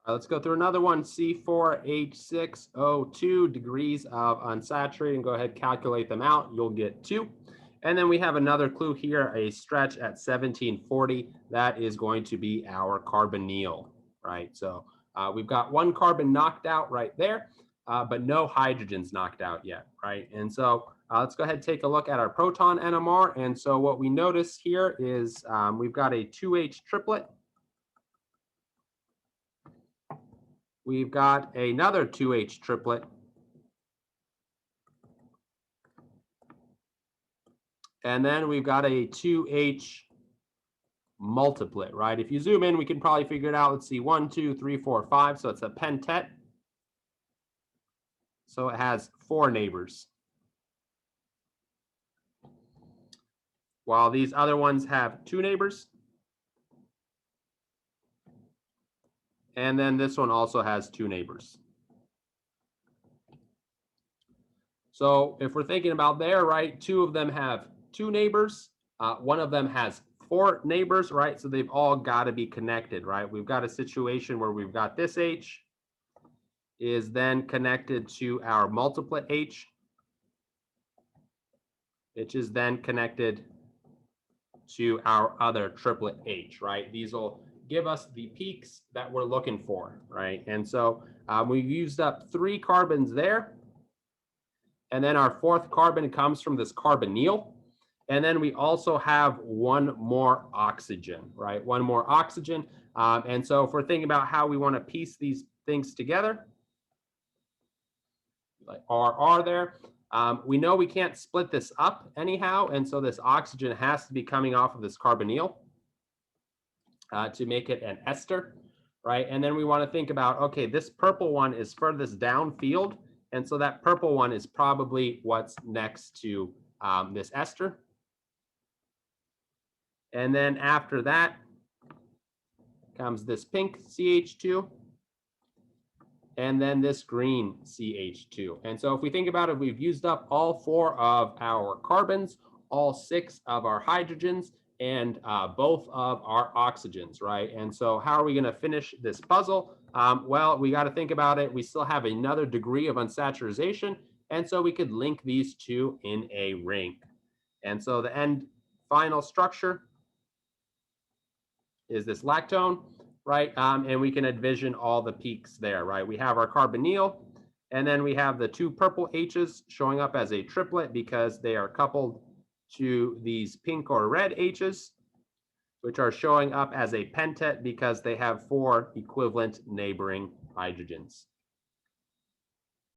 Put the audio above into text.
Let's go through another one. C4H6O2 degrees of unsaturated, and go ahead and calculate them out. You'll get 2. And then we have another clue here, a stretch at 1740. That is going to be our carbonyl, right? So we've got one carbon knocked out right there, but no hydrogens knocked out yet, right? And so let's go ahead and take a look at our proton NMR. And so what we notice here is we've got a 2H triplet. We've got another 2H triplet. And then we've got a 2H multiplet, right? If you zoom in, we can probably figure it out. Let's see, 1, 2, 3, 4, 5. So it's a pentet. So it has 4 neighbors. While these other ones have 2 neighbors. And then this one also has 2 neighbors. So if we're thinking about there, right, 2 of them have 2 neighbors. One of them has 4 neighbors, right? So they've all got to be connected, right? We've got a situation where we've got this H is then connected to our multiplet H, which is then connected to our other triplet H, right? These will give us the peaks that we're looking for, right? And so we've used up 3 carbons there. And then our 4th carbon comes from this carbonyl. And then we also have 1 more oxygen, right? 1 more oxygen. And so if we're thinking about how we want to piece these things together, like RR there, we know we can't split this up anyhow. And so this oxygen has to be coming off of this carbonyl to make it an ester, right? And then we want to think about, okay, this purple one is furthest downfield. And so that purple one is probably what's next to this ester. And then after that comes this pink CH2. And then this green CH2. And so if we think about it, we've used up all 4 of our carbons, all 6 of our hydrogens, and both of our oxygens, right? And so how are we going to finish this puzzle? Well, we got to think about it. We still have another degree of unsaturation, and so we could link these 2 in a ring. And so the end final structure is this lactone, right? And we can envision all the peaks there, right? We have our carbonyl, and then we have the 2 purple H's showing up as a triplet because they are coupled to these pink or red H's, which are showing up as a pentet because they have 4 equivalent neighboring hydrogens.